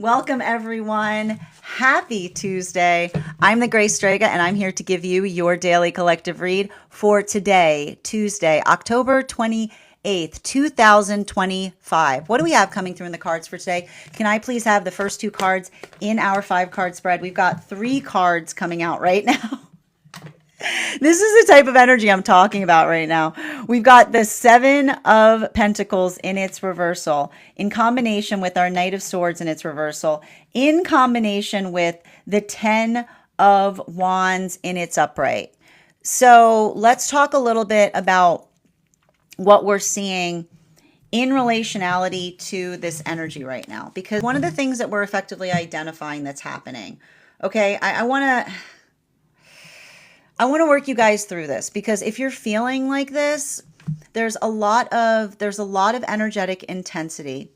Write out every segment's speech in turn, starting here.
Welcome, everyone. Happy Tuesday. I'm the Grace Strega, and I'm here to give you your daily collective read for today, Tuesday, October 28th, 2025. What do we have coming through in the cards for today? Can I please have the first two cards in our 5 card spread? We've got 3 cards coming out right now. This is the type of energy I'm talking about right now. We've got the 7 of Pentacles in its reversal, in combination with our Knight of Swords in its reversal, in combination with the 10 of Wands in its upright. So let's talk a little bit about what we're seeing in relationality to this energy right now, because one of the things that we're effectively identifying that's happening. Okay, I want to work you guys through this, because if you're feeling like this, there's a lot of energetic intensity.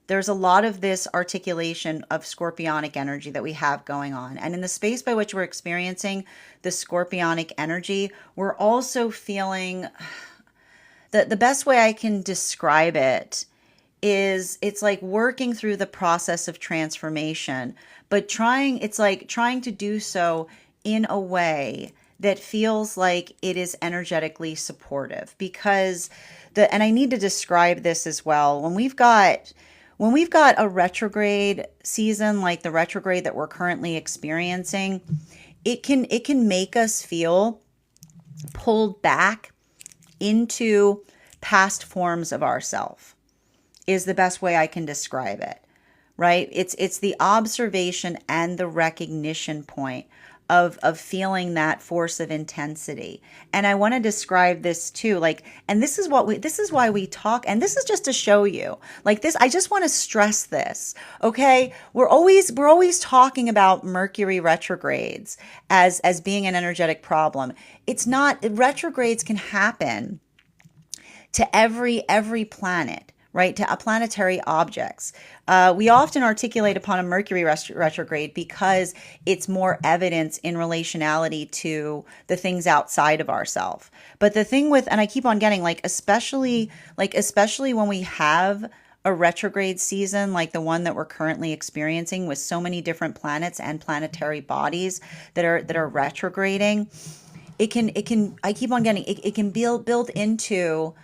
There's a lot of this articulation of scorpionic energy that we have going on. And in the space by which we're experiencing the scorpionic energy, we're also feeling the best way I can describe it is it's like working through the process of transformation, but it's like trying to do so in a way that feels like it is energetically supportive. Because and I need to describe this as well, when we've got a retrograde season like the retrograde that we're currently experiencing, it can make us feel pulled back into past forms of ourself, is the best way I can describe it, right? It's the observation and the recognition point of feeling that force of intensity. And I want to describe this too, like, and this is why we talk, and this is just to show you, like, this, I just want to stress this, okay? We're always talking about Mercury retrogrades as being an energetic problem. It's not. Retrogrades can happen to every planet, right? To planetary objects. We often articulate upon a Mercury retrograde because it's more evidence in relationality to the things outside of ourselves. But the thing with, and I keep on getting, especially when we have a retrograde season like the one that we're currently experiencing, with so many different planets and planetary bodies that are retrograding, it can I keep on getting, it can build into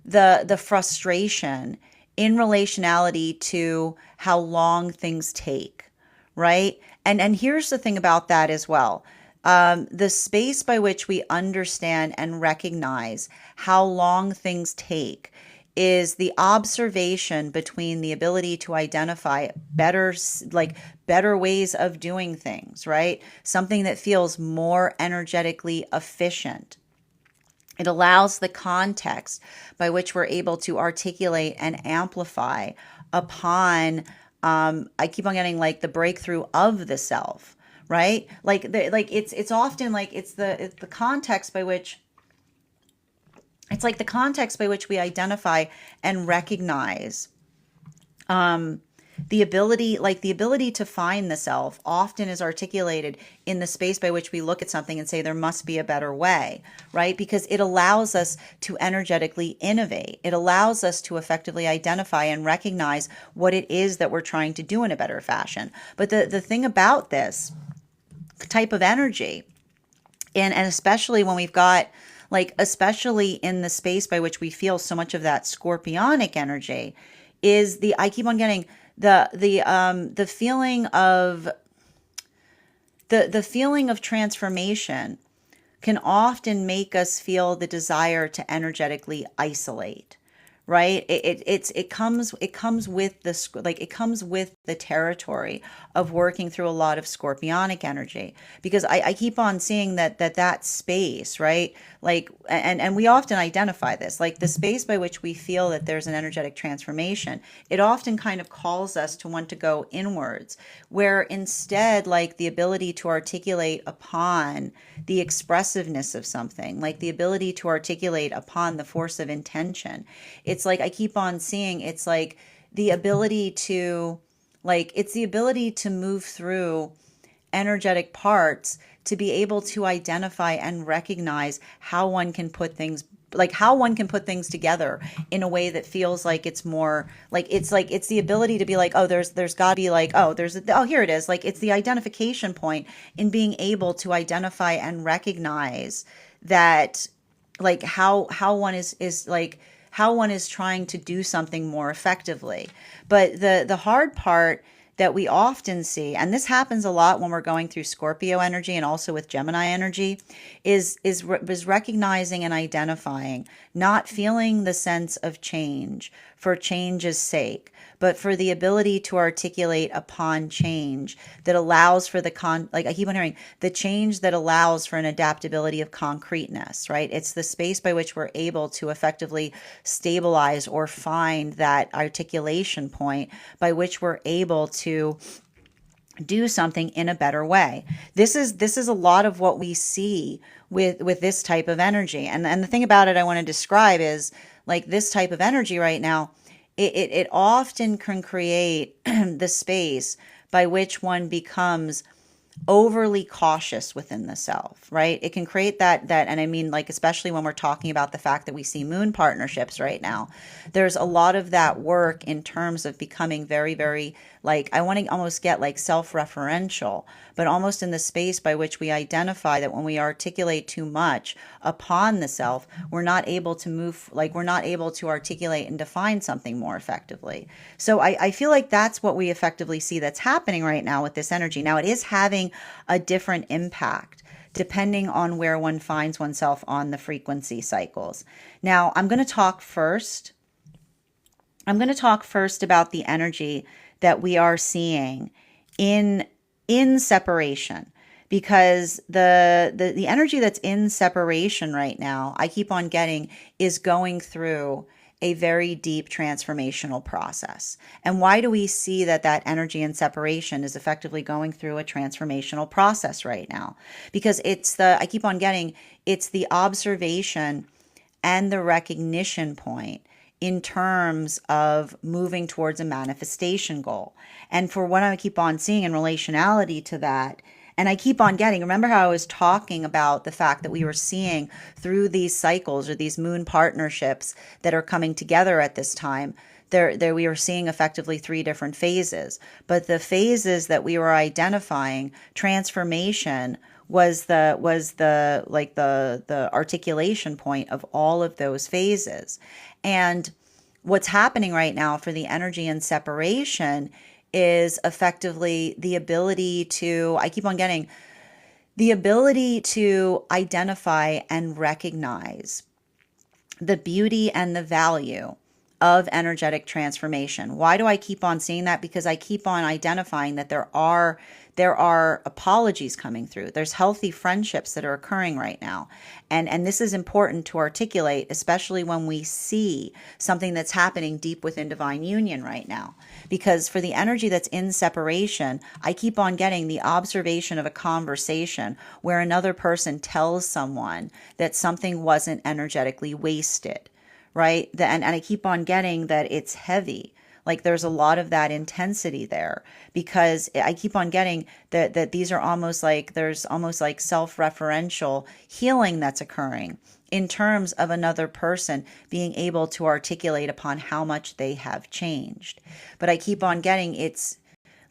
the frustration in relationality to how long things take, right? And here's the thing about that as well. The space by which we understand and recognize how long things take is the observation between the ability to identify better ways of doing things, right? Something that feels more energetically efficient. It allows the context by which we're able to articulate and amplify upon, I keep on getting, like, the breakthrough of the self, right? It's often like it's the context by which, it's like the context by which we identify and recognize the ability to find the self often is articulated in the space by which we look at something and say there must be a better way, right? Because it allows us to energetically innovate. It allows us to effectively identify and recognize what it is that we're trying to do in a better fashion. But the thing about this type of energy, and especially when we've got, especially in the space by which we feel so much of that scorpionic energy, is I keep on getting the feeling of the feeling of transformation can often make us feel the desire to energetically isolate, right? It comes with it comes with the territory of working through a lot of scorpionic energy, because I keep on seeing that space, right? And we often identify this, like the space by which we feel that there's an energetic transformation. It often kind of calls us to want to go inwards, where instead, like, the ability to articulate upon the expressiveness of something, like the ability to articulate upon the force of intention, it's like I keep on seeing, it's like the ability to, it's the ability to move through energetic parts to be able to identify and recognize how one can put things like how one can put things together in a way that feels like it's more like it's the ability to be like, oh, there's got to be like, oh, oh, here it is. Like it's the identification point in being able to identify and recognize that, like how one is like how one is trying to do something more effectively. But the hard part that we often see, and this happens a lot when we're going through Scorpio energy and also with Gemini energy, is recognizing and identifying, not feeling the sense of change for change's sake, but for the ability to articulate upon change that allows for like I keep on hearing, the change that allows for an adaptability of concreteness, right? It's the space by which we're able to effectively stabilize or find that articulation point by which we're able to do something in a better way. This is a lot of what we see with this type of energy. And the thing about it I want to describe is, like, this type of energy right now, it often can create the space by which one becomes overly cautious within the self, right? It can create that, and I mean, like, especially when we're talking about the fact that we see moon partnerships right now, there's a lot of that work in terms of becoming very, very, like, I want to almost get like self-referential, but almost in the space by which we identify that when we articulate too much upon the self, we're not able to move, like, we're not able to articulate and define something more effectively. So I feel like that's what we effectively see that's happening right now with this energy. Now, it is having a different impact depending on where one finds oneself on the frequency cycles. Now, I'm going to talk first about the energy that we are seeing in separation, because the energy that's in separation right now, I keep on getting, is going through a very deep transformational process. And why do we see that energy in separation is effectively going through a transformational process right now? Because I keep on getting, it's the observation and the recognition point in terms of moving towards a manifestation goal. And for what I keep on seeing in relationality to that, and I keep on getting, remember how I was talking about the fact that we were seeing through these cycles or these moon partnerships that are coming together at this time, there we were seeing effectively 3 different phases. But the phases that we were identifying, transformation was the articulation point of all of those phases. And what's happening right now for the energy and separation is effectively the ability to, I keep on getting, the ability to identify and recognize the beauty and the value of energetic transformation. Why do I keep on seeing that? Because I keep on identifying that there are apologies coming through. There's healthy friendships that are occurring right now. And this is important to articulate, especially when we see something that's happening deep within divine union right now. Because for the energy that's in separation, I keep on getting the observation of a conversation where another person tells someone that something wasn't energetically wasted, right? And I keep on getting that it's heavy. Like, there's a lot of that intensity there, because I keep on getting that these are almost like, there's almost like self-referential healing that's occurring in terms of another person being able to articulate upon how much they have changed. But I keep on getting, it's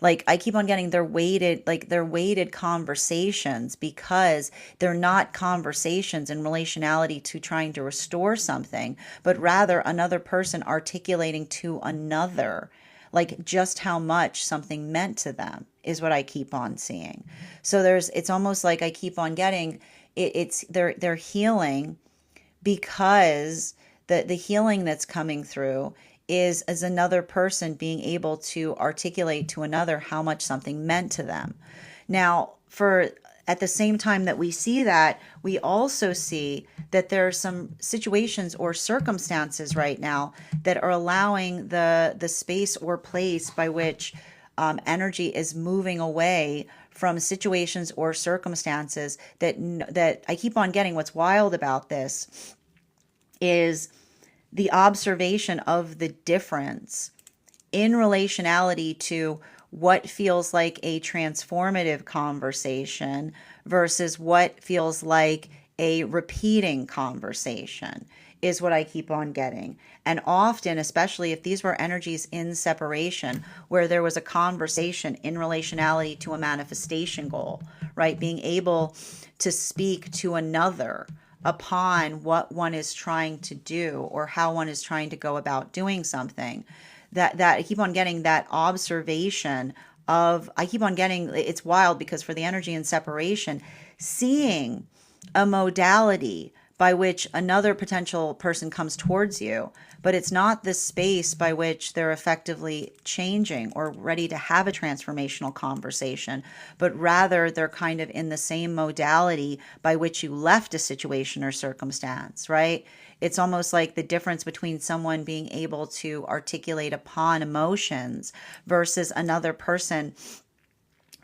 like, I keep on getting they're weighted conversations, because they're not conversations in relationality to trying to restore something, but rather another person articulating to another, like, just how much something meant to them is what I keep on seeing. So it's almost like I keep on getting they're healing, because the healing that's coming through is as another person being able to articulate to another how much something meant to them. Now, at the same time that we see that, we also see that there are some situations or circumstances right now that are allowing the space or place by which energy is moving away from situations or circumstances that I keep on getting. What's wild about this is the observation of the difference in relationality to what feels like a transformative conversation versus what feels like a repeating conversation is what I keep on getting. And often, especially if these were energies in separation, where there was a conversation in relationality to a manifestation goal, right? Being able to speak to another upon what one is trying to do or how one is trying to go about doing something. That I keep on getting that observation of, I keep on getting, it's wild because for the energy in separation, seeing a modality by which another potential person comes towards you, but it's not the space by which they're effectively changing or ready to have a transformational conversation, but rather they're kind of in the same modality by which you left a situation or circumstance, right? It's almost like the difference between someone being able to articulate upon emotions versus another person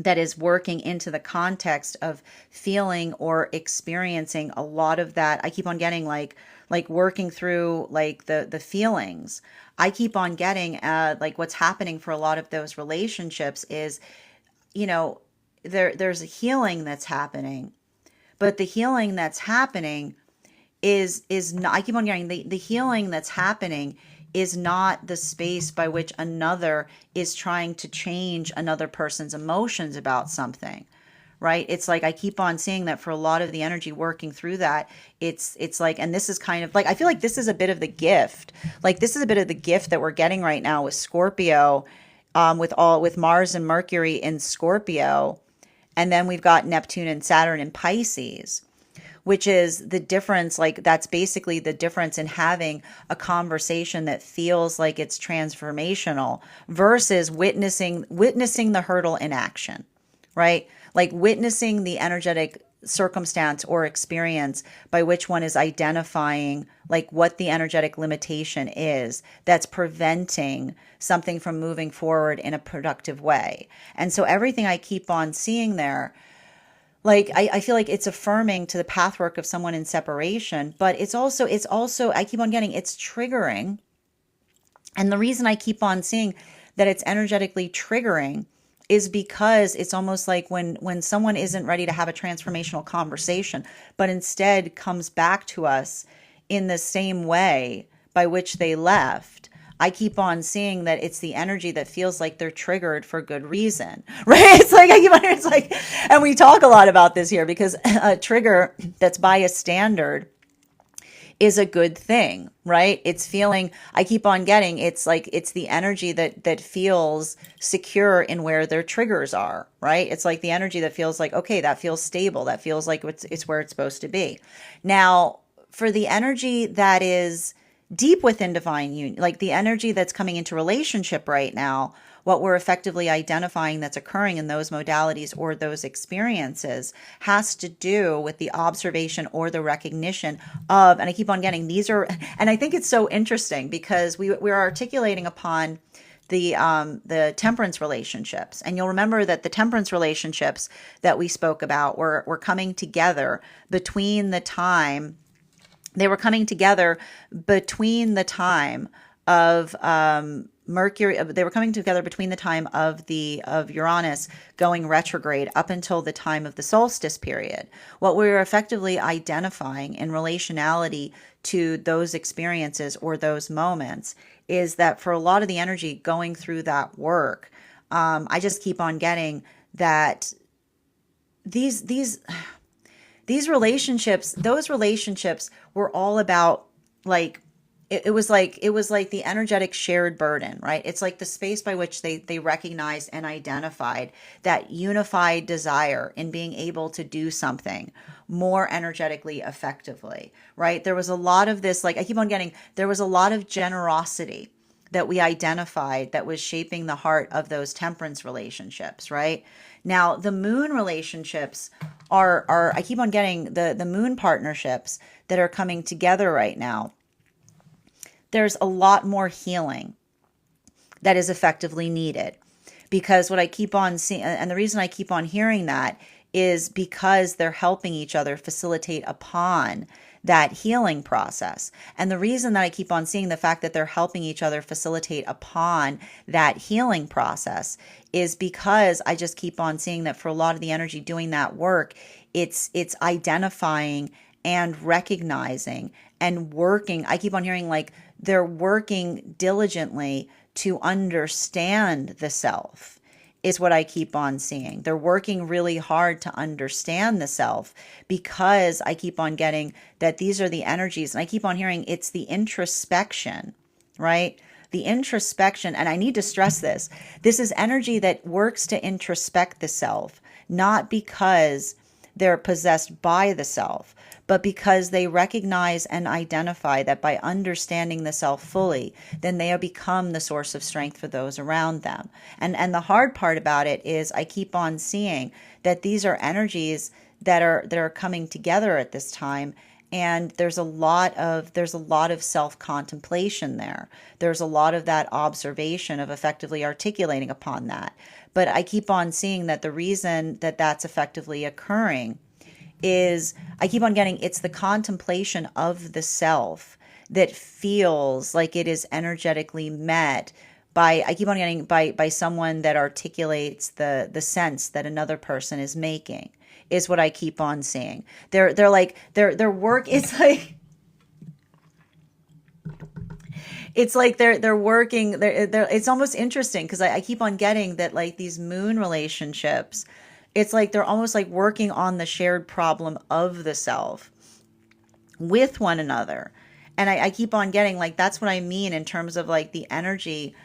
that is working into the context of feeling or experiencing a lot of that. I keep on getting like working through like the feelings. I keep on getting like what's happening for a lot of those relationships is, you know, there's a healing that's happening, but the healing that's happening is not, I keep on getting the healing that's happening is not the space by which another is trying to change another person's emotions about something, right? It's like I keep on seeing that for a lot of the energy working through that, it's like, and this is kind of like, I feel like this is a bit of the gift. Like this is a bit of the gift that we're getting right now with Scorpio, with Mars and Mercury in Scorpio, and then we've got Neptune and Saturn in Pisces, which is the difference. Like that's basically the difference in having a conversation that feels like it's transformational versus witnessing the hurdle in action, right? Like witnessing the energetic circumstance or experience by which one is identifying like what the energetic limitation is that's preventing something from moving forward in a productive way. And so everything I keep on seeing there, like I feel like it's affirming to the pathwork of someone in separation, but it's also I keep on getting it's triggering. And the reason I keep on seeing that it's energetically triggering is because it's almost like when someone isn't ready to have a transformational conversation, but instead comes back to us in the same way by which they left. I keep on seeing that it's the energy that feels like they're triggered for good reason, right? It's like, I keep on, it's like, and we talk a lot about this here because a trigger that's by a standard is a good thing, right? It's feeling, I keep on getting, it's like, it's the energy that feels secure in where their triggers are, right? It's like the energy that feels like, okay, that feels stable. That feels like it's where it's supposed to be. Now, for the energy that is deep within divine union, like the energy that's coming into relationship right now, what we're effectively identifying that's occurring in those modalities or those experiences has to do with the observation or the recognition of, and I keep on getting these are, and I think it's so interesting because we're articulating upon the temperance relationships. And you'll remember that the temperance relationships that we spoke about were coming together between the time they were coming together between the time of Mercury. They were coming together between the time of Uranus going retrograde up until the time of the solstice period. What we were effectively identifying in relationality to those experiences or those moments is that for a lot of the energy going through that work, I just keep on getting that these relationships, those relationships were all about like, it was like the energetic shared burden, right? It's like the space by which they recognized and identified that unified desire in being able to do something more energetically effectively, right? There was a lot of this, like I keep on getting, there was a lot of generosity that we identified that was shaping the heart of those temperance relationships, right? Now, the moon relationships are I keep on getting the moon partnerships that are coming together right now. There's a lot more healing that is effectively needed because what I keep on seeing, and the reason I keep on hearing that is because they're helping each other facilitate upon that healing process. And the reason that I keep on seeing the fact that they're helping each other facilitate upon that healing process is because I just keep on seeing that for a lot of the energy doing that work, it's identifying and recognizing and working. I keep on hearing like they're working diligently to understand the self, is what I keep on seeing. They're working really hard to understand the self, because I keep on getting that these are the energies. And I keep on hearing it's the introspection, right? The introspection. And I need to stress this. This is energy that works to introspect the self, not because they're possessed by the self, but because they recognize and identify that by understanding the self fully, then they have become the source of strength for those around them. And the hard part about it is I keep on seeing that these are energies that are coming together at this time, and there's a lot of self contemplation there. There's a lot of that observation of effectively articulating upon that. But I keep on seeing that the reason that that's effectively occurring is I keep on getting it's the contemplation of the self that feels like it is energetically met by, I keep on getting, by someone that articulates the sense that another person is making, is what I keep on seeing. They're like their work, it's like they're working, they're it's almost interesting because I keep on getting that like these moon relationships, it's like they're almost like working on the shared problem of the self with one another. And I keep on getting like that's what I mean in terms of like the energy.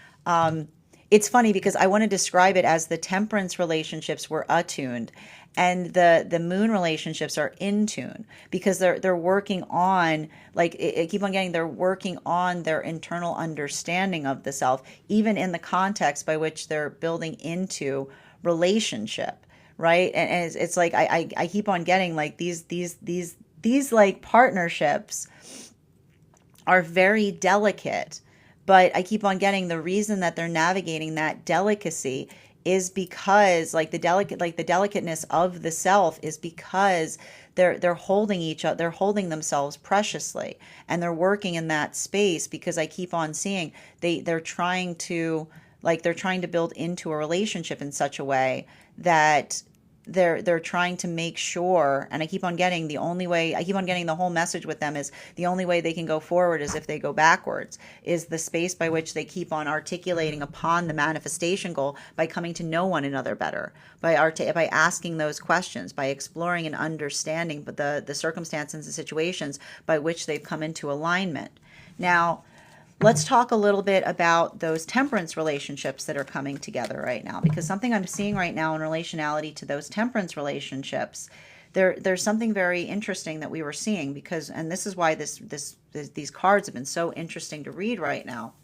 It's funny because I want to describe it as the temperance relationships were attuned, and the moon relationships are in tune, because they're working on like I keep on getting they're working on their internal understanding of the self, even in the context by which they're building into relationship, right? And it's like I keep on getting like these like partnerships are very delicate, but I keep on getting the reason that they're navigating that delicacy is because like the delicateness of the self is because they're holding each other, they're holding themselves preciously, and they're working in that space because I keep on seeing they're trying to they're trying to build into a relationship in such a way that they're trying to make sure, and I keep on getting the only way, I keep on getting the whole message with them is the only way they can go forward is if they go backwards, is the space by which they keep on articulating upon the manifestation goal by coming to know one another better, by asking those questions, by exploring and understanding the circumstances and situations by which they've come into alignment. Now, let's talk a little bit about those temperance relationships that are coming together right now, because something I'm seeing right now in relationality to those temperance relationships, there's something very interesting that we were seeing, because, and this is why these cards have been so interesting to read right now,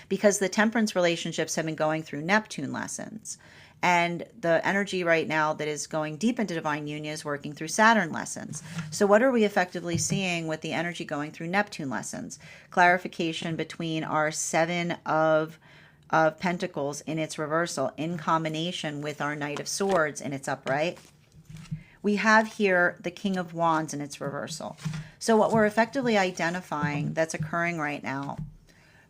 because the temperance relationships have been going through Neptune lessons. And the energy right now that is going deep into divine union is working through Saturn lessons. So what are we effectively seeing with the energy going through Neptune lessons? Clarification between our Seven of Pentacles in its reversal in combination with our Knight of Swords in its upright. We have here the King of Wands in its reversal. So what we're effectively identifying that's occurring right now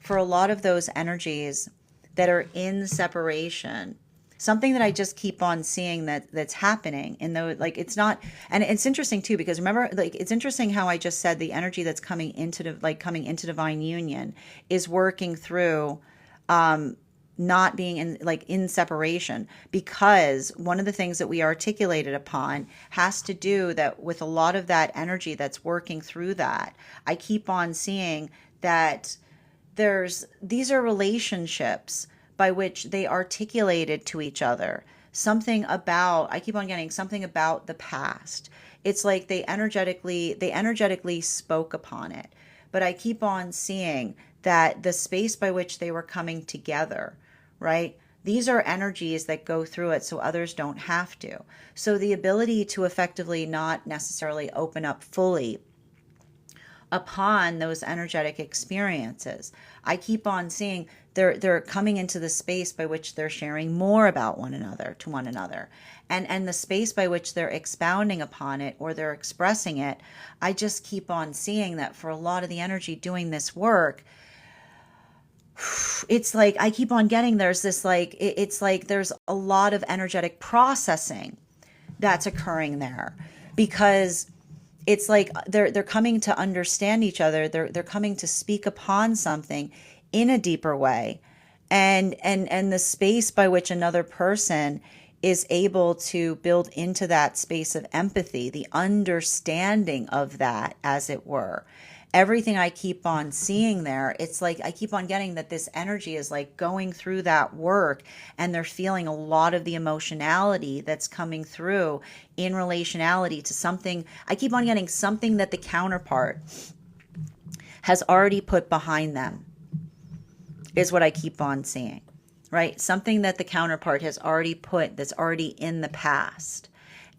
for a lot of those energies that are in separation, something that I just keep on seeing that's happening, and though like it's not, and it's interesting too, because remember, like it's interesting how I just said the energy that's coming into divine union is working through not being in separation, because one of the things that we articulated upon has to do that with a lot of that energy that's working through that. I keep on seeing that these are relationships by which they articulated to each other something about, I keep on getting something about the past. It's like they energetically spoke upon it. But I keep on seeing that the space by which they were coming together, right? These are energies that go through it so others don't have to. So the ability to effectively not necessarily open up fully upon those energetic experiences, I keep on seeing they're coming into the space by which they're sharing more about one another to one another, and the space by which they're expounding upon it or they're expressing it. I just keep on seeing that for a lot of the energy doing this work, it's like I keep on getting there's this like it's like there's a lot of energetic processing that's occurring there, because it's like they're coming to understand each other. They're coming to speak upon something in a deeper way. And the space by which another person is able to build into that space of empathy, the understanding of that, as it were. Everything I keep on seeing there, it's like I keep on getting that this energy is like going through that work, and they're feeling a lot of the emotionality that's coming through in relationality to something. I keep on getting something that the counterpart has already put behind them, is what I keep on seeing, right? Something that the counterpart has already put, that's already in the past.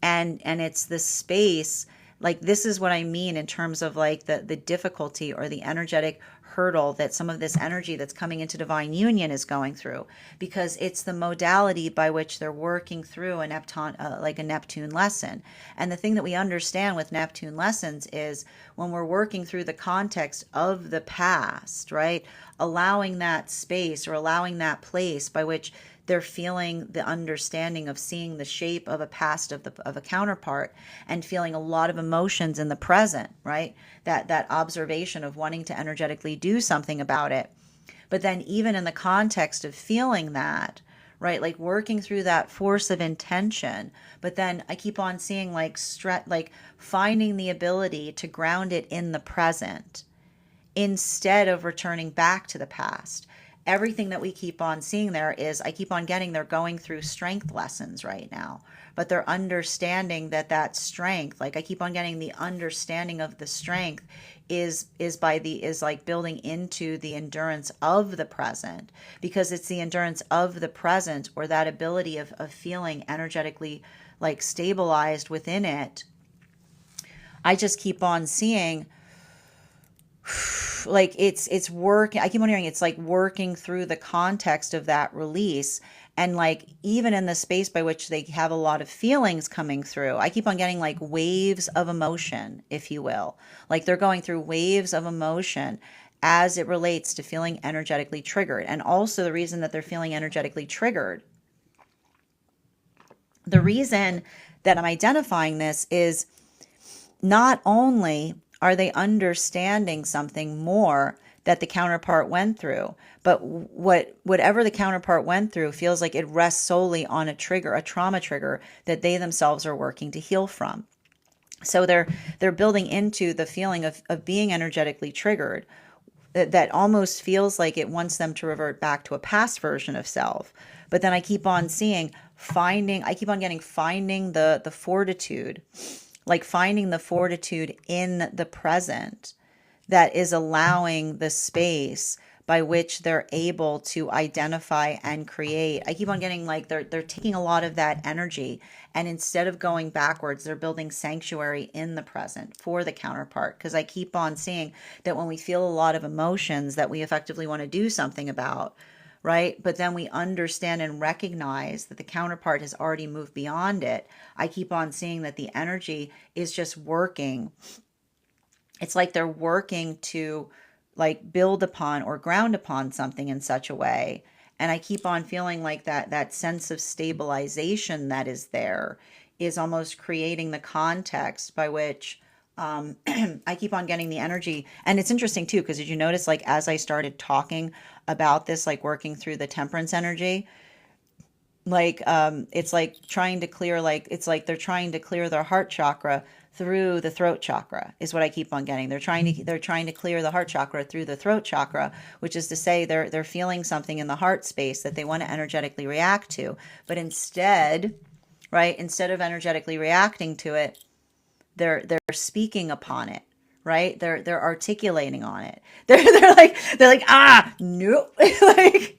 And it's the space, like this is what I mean in terms of like the difficulty or the energetic hurdle that some of this energy that's coming into divine union is going through, because it's the modality by which they're working through a Neptune, like a Neptune lesson. And the thing that we understand with Neptune lessons is when we're working through the context of the past, right? Allowing that space or allowing that place by which they're feeling the understanding of seeing the shape of a past of a counterpart, and feeling a lot of emotions in the present, right? That observation of wanting to energetically do something about it. But then even in the context of feeling that, right, like working through that force of intention, but then I keep on seeing like like finding the ability to ground it in the present instead of returning back to the past. Everything that we keep on seeing there is, I keep on getting, they're going through strength lessons right now, but they're understanding that strength, like I keep on getting the understanding of the strength is like building into the endurance of the present, because it's the endurance of the present, or that ability of feeling energetically like stabilized within it. I just keep on seeing like it's working. I keep on hearing it's like working through the context of that release, and like even in the space by which they have a lot of feelings coming through, I keep on getting like waves of emotion, if you will. Like they're going through waves of emotion as it relates to feeling energetically triggered. And also the reason that they're feeling energetically triggered, the reason that I'm identifying this is not only are they understanding something more that the counterpart went through, but whatever the counterpart went through feels like it rests solely on a trigger, a trauma trigger that they themselves are working to heal from. So they're building into the feeling of being energetically triggered that almost feels like it wants them to revert back to a past version of self. But then I keep on seeing I keep on getting finding the fortitude, like finding the fortitude in the present that is allowing the space by which they're able to identify and create. I keep on getting like they're taking a lot of that energy, and instead of going backwards, they're building sanctuary in the present for the counterpart. Because I keep on seeing that when we feel a lot of emotions that we effectively want to do something about, right? But then we understand and recognize that the counterpart has already moved beyond it. I keep on seeing that the energy is just working. It's like they're working to like build upon or ground upon something in such a way. And I keep on feeling like that sense of stabilization that is there is almost creating the context by which I keep on getting the energy. And it's interesting too, because did you notice, like, as I started talking about this, like working through the temperance energy, like it's like trying to clear, like it's like they're trying to clear their heart chakra through the throat chakra, is what I keep on getting. They're trying to clear the heart chakra through the throat chakra, which is to say they're feeling something in the heart space that they want to energetically react to, but instead, right, instead of energetically reacting to it, they're speaking upon it, right? They're articulating on it. They're like ah nope. Like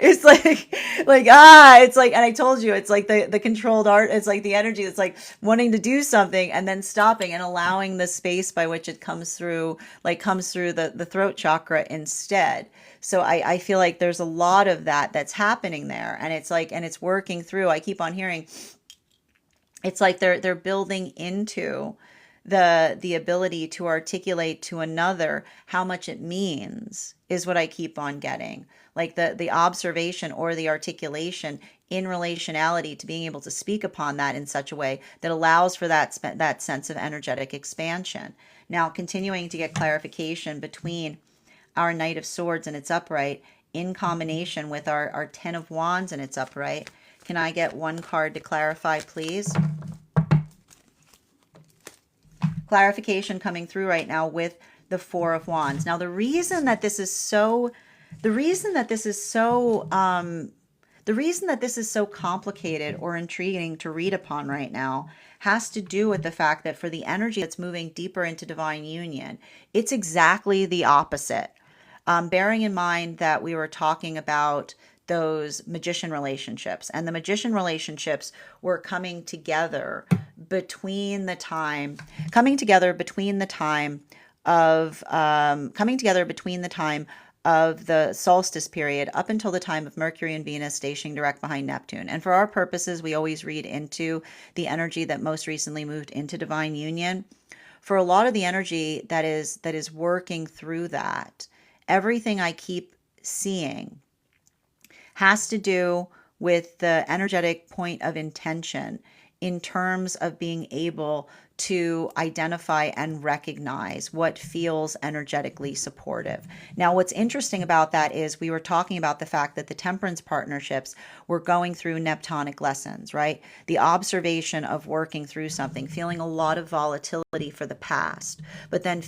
it's it's like, and I told you, it's like the controlled art. It's like the energy that's like wanting to do something and then stopping and allowing the space by which it comes through, like comes through the throat chakra instead. So I feel like there's a lot of that's happening there, and it's like, and it's working through. I keep on hearing it's like they're building into the ability to articulate to another how much it means, is what I keep on getting. like the observation or the articulation in relationality to being able to speak upon that in such a way that allows for that sense of energetic expansion. Now, continuing to get clarification between our Knight of Swords and its upright in combination with our Ten of Wands and its upright. Can I get one card to clarify, please? Clarification coming through right now with the Four of Wands. Now, the reason that this is so complicated or intriguing to read upon right now has to do with the fact that for the energy that's moving deeper into divine union, it's exactly the opposite. Bearing in mind that we were talking about those magician relationships, and the magician relationships were coming together between the time of the solstice period up until the time of Mercury and Venus stationing direct behind Neptune. And for our purposes, we always read into the energy that most recently moved into divine union. For a lot of the energy that is working through that, everything I keep seeing has to do with the energetic point of intention in terms of being able to identify and recognize what feels energetically supportive. Now, what's interesting about that is we were talking about the fact that the temperance partnerships were going through Neptunic lessons, right? The observation of working through something, feeling a lot of volatility for the past, but then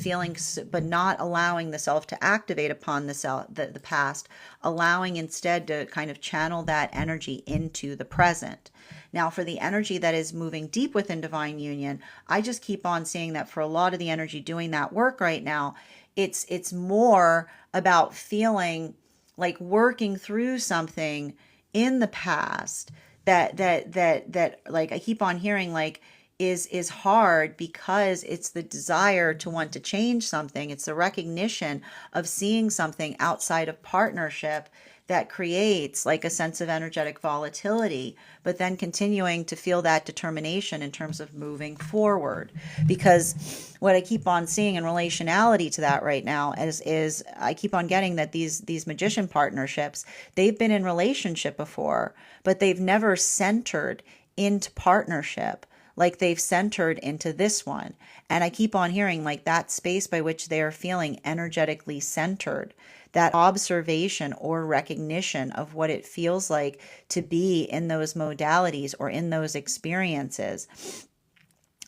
but not allowing the self to activate upon the past, allowing instead to kind of channel that energy into the present. Now, for the energy that is moving deep within divine union, I just keep on seeing that for a lot of the energy doing that work right now, it's more about feeling like working through something in the past that like I keep on hearing like is hard because it's the desire to want to change something. It's the recognition of seeing something outside of partnership that creates like a sense of energetic volatility, but then continuing to feel that determination in terms of moving forward. Because what I keep on seeing in relationality to that right now is I keep on getting that these magician partnerships, they've been in relationship before, but they've never centered into partnership like they've centered into this one. And I keep on hearing like that space by which they are feeling energetically centered, that observation or recognition of what it feels like to be in those modalities or in those experiences.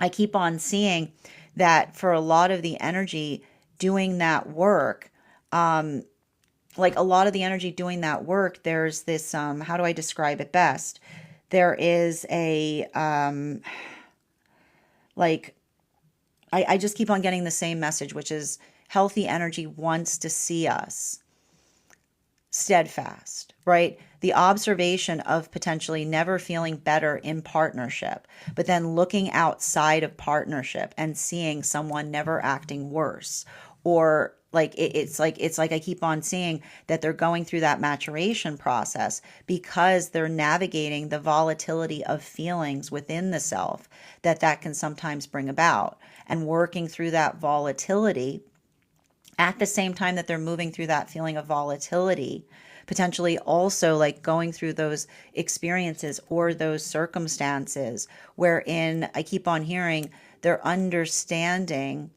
I keep on seeing that for a lot of the energy doing that work, there's this, how do I describe it best? There is a, I just keep on getting the same message, which is healthy energy wants to see us steadfast, right? The observation of potentially never feeling better in partnership, but then looking outside of partnership and seeing someone never acting worse, or it's like I keep on seeing that they're going through that maturation process because they're navigating the volatility of feelings within the self that can sometimes bring about, and working through that volatility at the same time that they're moving through that feeling of volatility, potentially also like going through those experiences or those circumstances wherein I keep on hearing they're understanding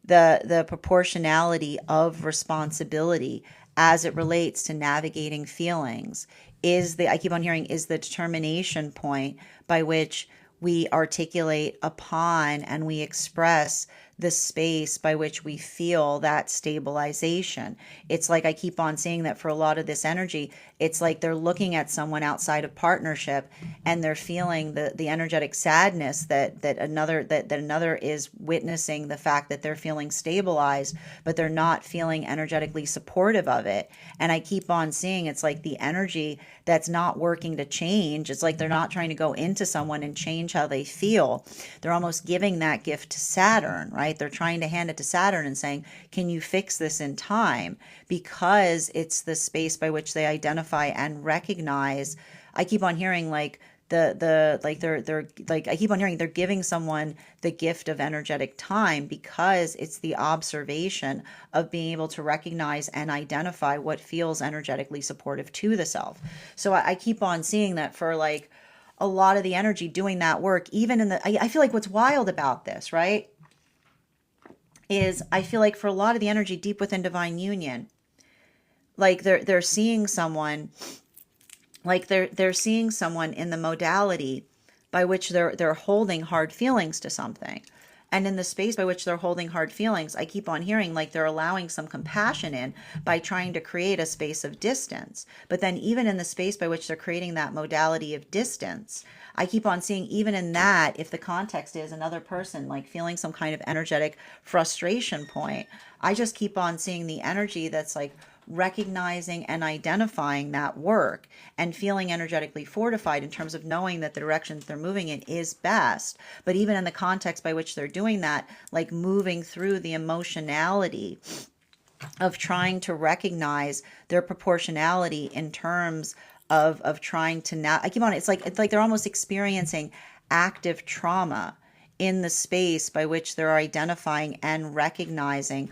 the proportionality of responsibility as it relates to navigating feelings. I keep on hearing is the determination point by which we articulate upon and we express the space by which we feel that stabilization. It's like I keep on seeing that for a lot of this energy, it's like they're looking at someone outside of partnership and they're feeling the energetic sadness that another is witnessing the fact that they're feeling stabilized, but they're not feeling energetically supportive of it. And I keep on seeing it's like the energy that's not working to change. It's like they're not trying to go into someone and change how they feel. They're almost giving that gift to Saturn, right? They're trying to hand it to Saturn and saying, can you fix this in time? Because it's the space by which they identify and recognize. I keep on hearing like they're like, I keep on hearing they're giving someone the gift of energetic time, because it's the observation of being able to recognize and identify what feels energetically supportive to the self. So I keep on seeing that for like a lot of the energy doing that work, even in the, I feel like what's wild about this, right, is I feel like for a lot of the energy deep within divine union, like they're seeing someone, like they're seeing someone in the modality by which they're holding hard feelings to something. And in the space by which they're holding hard feelings, I keep on hearing like they're allowing some compassion in by trying to create a space of distance. But then even in the space by which they're creating that modality of distance, I keep on seeing even in that, if the context is another person like feeling some kind of energetic frustration point, I just keep on seeing the energy that's like recognizing and identifying that work and feeling energetically fortified in terms of knowing that the directions they're moving in is best. But even in the context by which they're doing that, like moving through the emotionality of trying to recognize their proportionality in terms of trying to now, I keep on, it's like they're almost experiencing active trauma in the space by which they're identifying and recognizing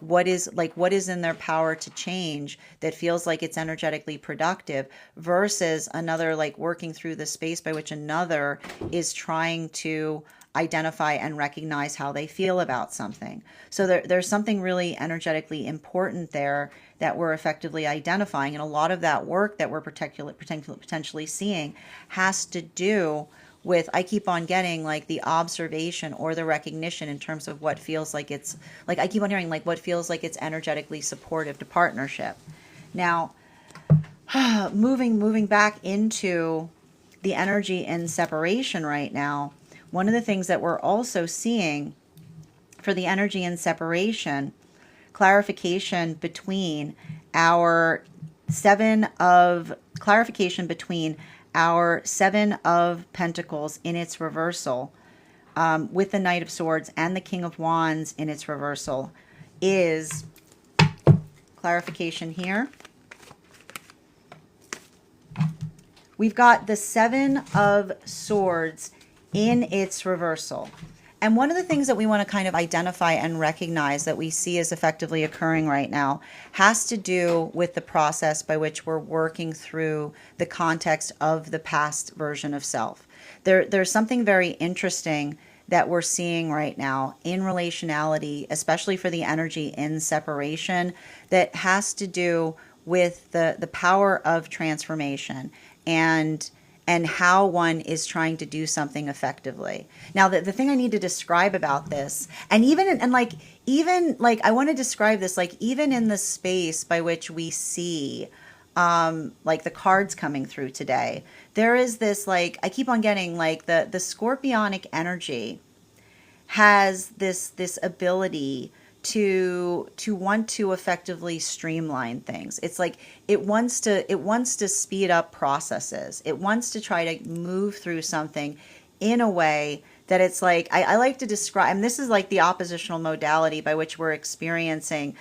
what is in their power to change that feels like it's energetically productive, versus another like working through the space by which another is trying to identify and recognize how they feel about something. So there's something really energetically important there that we're effectively identifying, and a lot of that work that we're potentially seeing has to do with, I keep on getting like the observation or the recognition in terms of what feels like it's like, I keep on hearing like what feels like it's energetically supportive to partnership. Now, moving back into the energy in separation right now, one of the things that we're also seeing for the energy in separation, clarification between our seven of Pentacles in its reversal, with the Knight of Swords and the King of Wands in its reversal, is clarification here. We've got the Seven of Swords in its reversal. And one of the things that we want to kind of identify and recognize that we see is effectively occurring right now has to do with the process by which we're working through the context of the past version of self. There's something very interesting that we're seeing right now in relationality, especially for the energy in separation, that has to do with the power of transformation and how one is trying to do something effectively. Now, the thing I need to describe about this, and even I want to describe this, like even in the space by which we see like the cards coming through today, there is this, like, I keep on getting like the scorpionic energy has this ability to want to effectively streamline things. It's like it wants to speed up processes. It wants to try to move through something in a way that it's like, I like to describe, and this is like the oppositional modality by which we're experiencing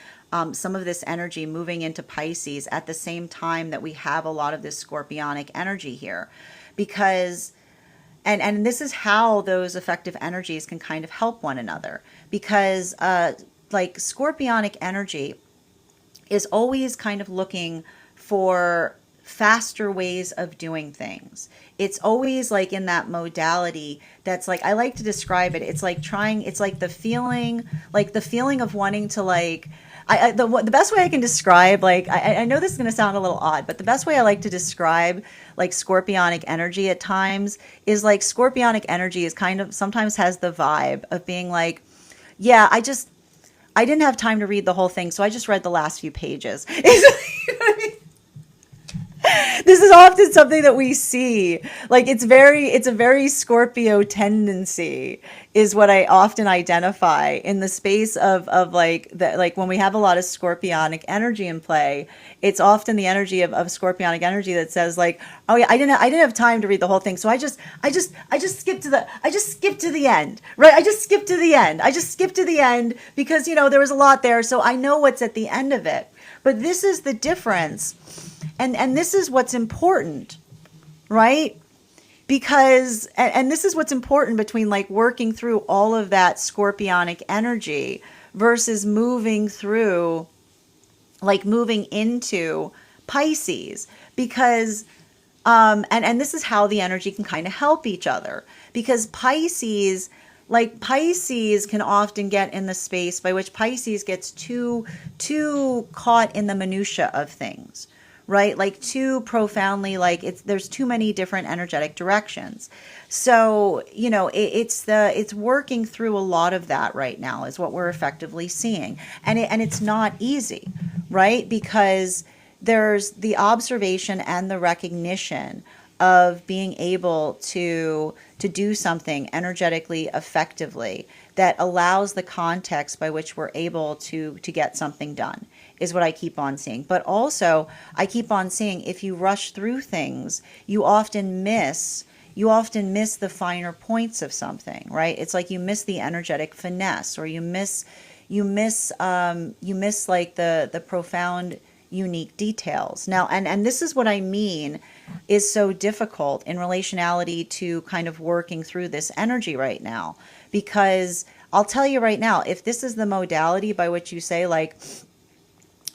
some of this energy moving into Pisces at the same time that we have a lot of this scorpionic energy here. Because and this is how those effective energies can kind of help one another, because like scorpionic energy is always kind of looking for faster ways of doing things. It's always like in that modality that's like, I like to describe it, it's like the feeling of wanting to like, the best way I can describe, like, I know this is going to sound a little odd, but the best way I like to describe like scorpionic energy at times is like scorpionic energy is kind of sometimes has the vibe of being like, yeah, I didn't have time to read the whole thing, so I just read the last few pages. This is often something that we see. Like it's a very Scorpio tendency is what I often identify in the space of like that, like when we have a lot of scorpionic energy in play, it's often the energy of scorpionic energy that says like, oh yeah, I didn't have time to read the whole thing, so I just skipped to the end, right? I just skipped to the end because there was a lot there, so I know what's at the end of it. But this is the difference. And this is what's important, right? because and this is what's important between like working through all of that scorpionic energy versus moving through, like moving into Pisces, because and this is how the energy can kind of help each other, because Pisces can often get in the space by which Pisces gets too caught in the minutia of things, right? Like too profoundly, like there's too many different energetic directions. So, it's working through a lot of that right now is what we're effectively seeing. And it's not easy, right? Because there's the observation and the recognition of being able to do something energetically effectively that allows the context by which we're able to get something done, is what I keep on seeing. But also I keep on seeing, if you rush through things, you often miss the finer points of something, right? It's like you miss the energetic finesse, or you miss like the profound unique details. Now, and this is what I mean is so difficult in relationality to kind of working through this energy right now, because I'll tell you right now, if this is the modality by which you say, like,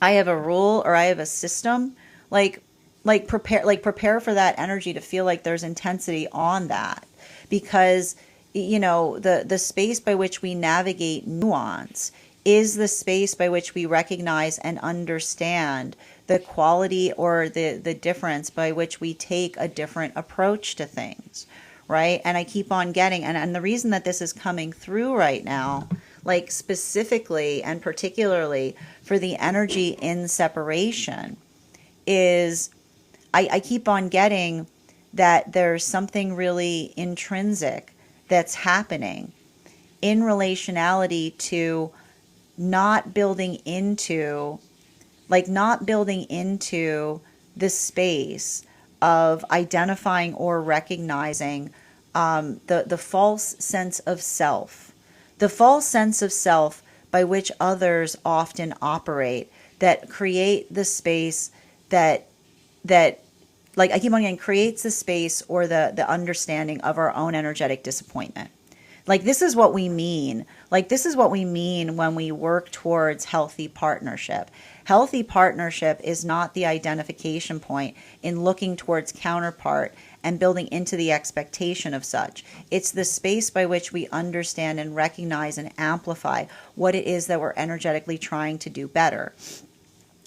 I have a rule or I have a system, prepare for that energy to feel like there's intensity on that, because the space by which we navigate nuance is the space by which we recognize and understand the quality or the difference by which we take a different approach to things, right? And I keep on getting, and the reason that this is coming through right now, like specifically and particularly for the energy in separation, is I keep on getting that there's something really intrinsic that's happening in relationality to not building into the space of identifying or recognizing the false sense of self, by which others often operate, that create the space that like I keep on getting, creates the space or the understanding of our own energetic disappointment. Like, this is what we mean. Like, this is what we mean when we work towards healthy partnership. Healthy partnership is not the identification point in looking towards counterpart and building into the expectation of such. It's the space by which we understand and recognize and amplify what it is that we're energetically trying to do better.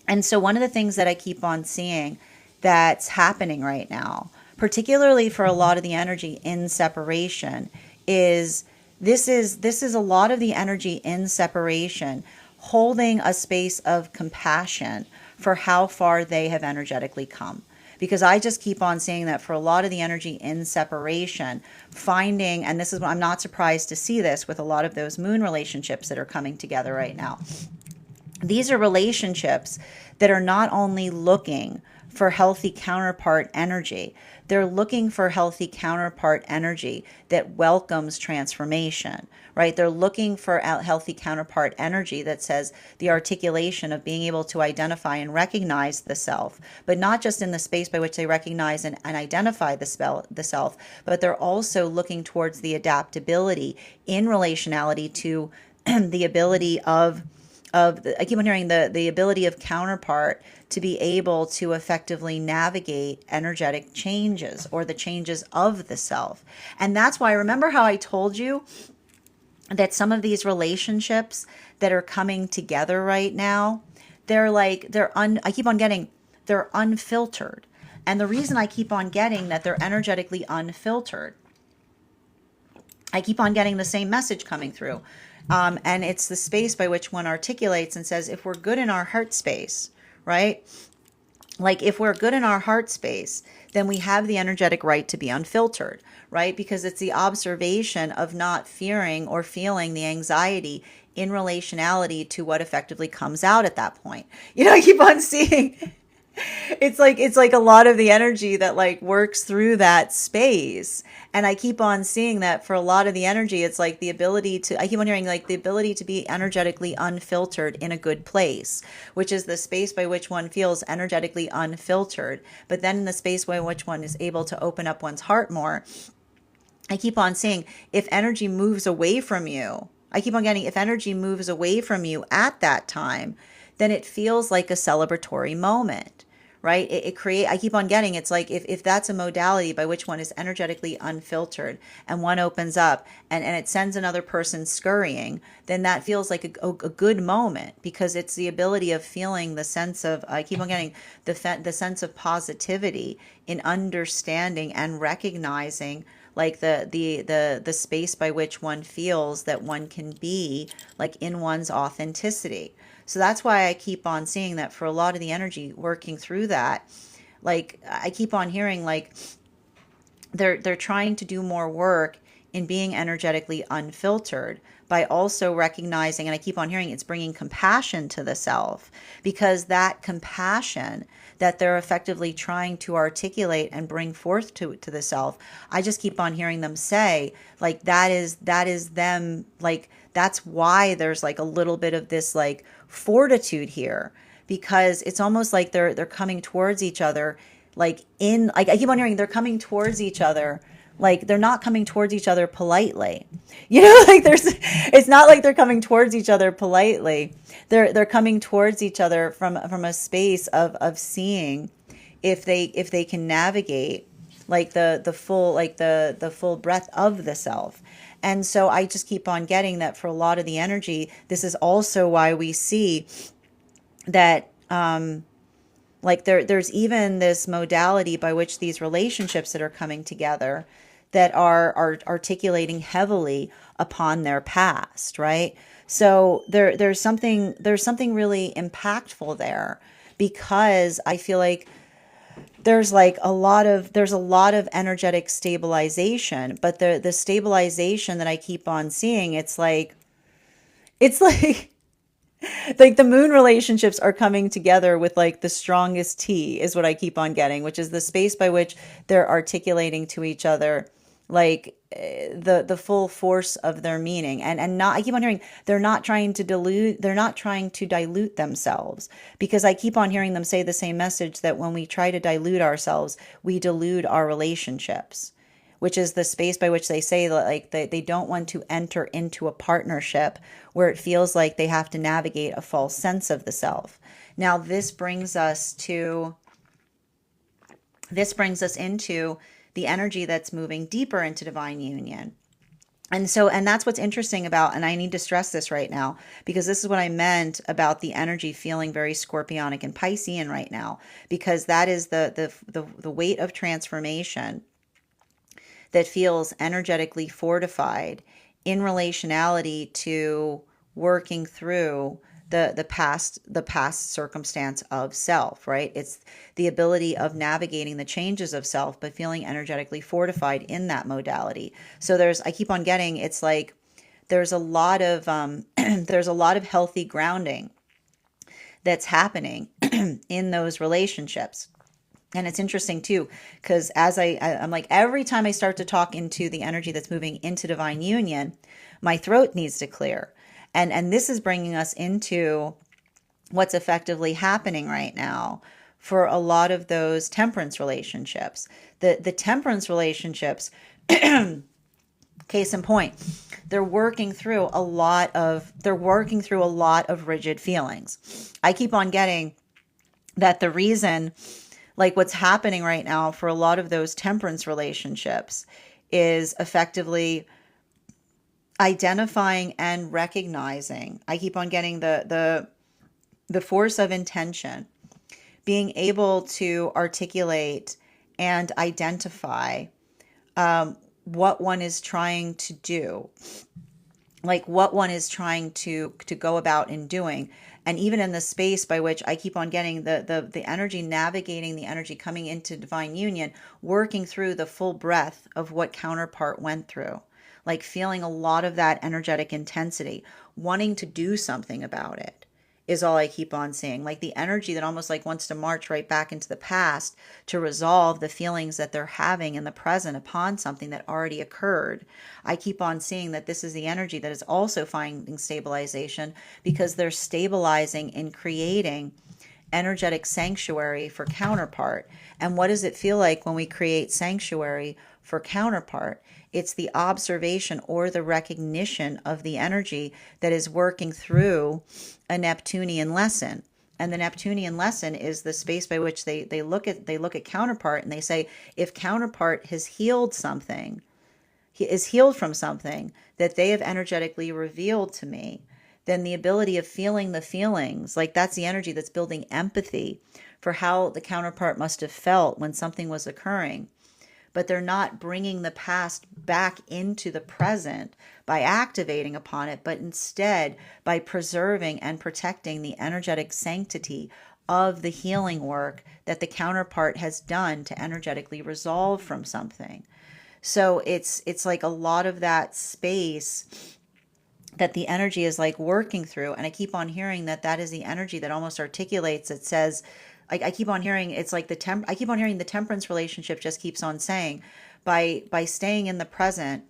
And so one of the things that I keep on seeing that's happening right now, particularly for a lot of the energy in separation, is this is a lot of the energy in separation holding a space of compassion for how far they have energetically come. Because I just keep on seeing that for a lot of the energy in separation, finding, and this is what I'm not surprised to see this with a lot of those moon relationships that are coming together right now. These are relationships that are not only looking for healthy counterpart energy, they're looking for healthy counterpart energy that welcomes transformation, right? They're looking for healthy counterpart energy that says the articulation of being able to identify and recognize the self, but not just in the space by which they recognize and identify the self, but they're also looking towards the adaptability in relationality to the ability I keep on hearing the ability of counterpart to be able to effectively navigate energetic changes or the changes of the self. And that's why, remember how I told you that some of these relationships that are coming together right now, I keep on getting, they're unfiltered. And the reason I keep on getting that they're energetically unfiltered, I keep on getting the same message coming through. And it's the space by which one articulates and says, if we're good in our heart space, right? Like, if we're good in our heart space, then we have the energetic right to be unfiltered, right? Because it's the observation of not fearing or feeling the anxiety in relationality to what effectively comes out at that point. I keep on seeing It's like a lot of the energy that like works through that space. And I keep on seeing that for a lot of the energy, it's like the ability to, I keep on hearing like the ability to be energetically unfiltered in a good place, which is the space by which one feels energetically unfiltered. But then in the space by which one is able to open up one's heart more, I keep on seeing if energy moves away from you, I keep on getting if energy moves away from you at that time, then it feels like a celebratory moment, right? It create, I keep on getting, it's like if that's a modality by which one is energetically unfiltered and one opens up and it sends another person scurrying, then that feels like a good moment because it's the ability of feeling the sense of, I keep on getting the sense of positivity in understanding and recognizing like the space by which one feels that one can be like in one's authenticity. So that's why I keep on seeing that for a lot of the energy working through that. Like I keep on hearing like they're trying to do more work in being energetically unfiltered by also recognizing, and I keep on hearing it's bringing compassion to the self, because that compassion that they're effectively trying to articulate and bring forth to the self, I just keep on hearing them say like that is them, like that's why there's like a little bit of this like fortitude here, because it's almost like they're coming towards each other, like in like I keep on hearing they're coming towards each other, like they're not coming towards each other politely, like there's, it's not like they're coming towards each other politely, they're coming towards each other from a space of seeing if they can navigate like the full, like the full breadth of the self. And so I just keep on getting that for a lot of the energy, this is also why we see that like there's even this modality by which these relationships that are coming together that are articulating heavily upon their past, right? So there's something really impactful there, because I feel like there's a lot of energetic stabilization, but the stabilization that I keep on seeing, it's like like the moon relationships are coming together with like the strongest T is what I keep on getting, which is the space by which they're articulating to each other like the full force of their meaning, and not, I keep on hearing they're not trying to dilute themselves, because I keep on hearing them say the same message, that when we try to dilute ourselves, we dilute our relationships, which is the space by which they say that like they don't want to enter into a partnership where it feels like they have to navigate a false sense of the self. Now this brings us into the energy that's moving deeper into divine union. And that's what's interesting about, and I need to stress this right now, because this is what I meant about the energy feeling very scorpionic and Piscean right now, because that is the weight of transformation that feels energetically fortified in relationality to working through the past circumstance of self, right? It's the ability of navigating the changes of self but feeling energetically fortified in that modality. So I keep on getting, it's like there's a lot of there's a lot of healthy grounding that's happening in those relationships. And it's interesting too, because I'm like, every time I start to talk into the energy that's moving into divine union, my throat needs to clear. And this is bringing us into what's effectively happening right now for a lot of those temperance relationships. The temperance relationships, case in point, they're working through a lot of rigid feelings. I keep on getting that the reason, like what's happening right now for a lot of those temperance relationships, is effectively identifying and recognizing. I keep on getting the force of intention, being able to articulate and identify what one is trying to do, like what one is trying to go about in doing. And even in the space by which I keep on getting the energy, navigating the energy coming into divine union, working through the full breadth of what counterpart went through, like feeling a lot of that energetic intensity, wanting to do something about it is all I keep on seeing. Like the energy that almost like wants to march right back into the past to resolve the feelings that they're having in the present upon something that already occurred. I keep on seeing that this is the energy that is also finding stabilization because they're stabilizing and creating energetic sanctuary for counterpart. And what does it feel like when we create sanctuary for counterpart? It's the observation or the recognition of the energy that is working through a Neptunian lesson. And the Neptunian lesson is the space by which they look at counterpart and they say, if counterpart has healed something, he is healed from something that they have energetically revealed to me, then the ability of feeling the feelings, like that's the energy that's building empathy for how the counterpart must have felt when something was occurring. But they're not bringing the past back into the present by activating upon it, but instead by preserving and protecting the energetic sanctity of the healing work that the counterpart has done to energetically resolve from something. So it's like a lot of that space that the energy is like working through. And I keep on hearing that that is the energy that almost articulates, it says, I keep on hearing it's like I keep on hearing the temperance relationship just keeps on saying, by staying in the present,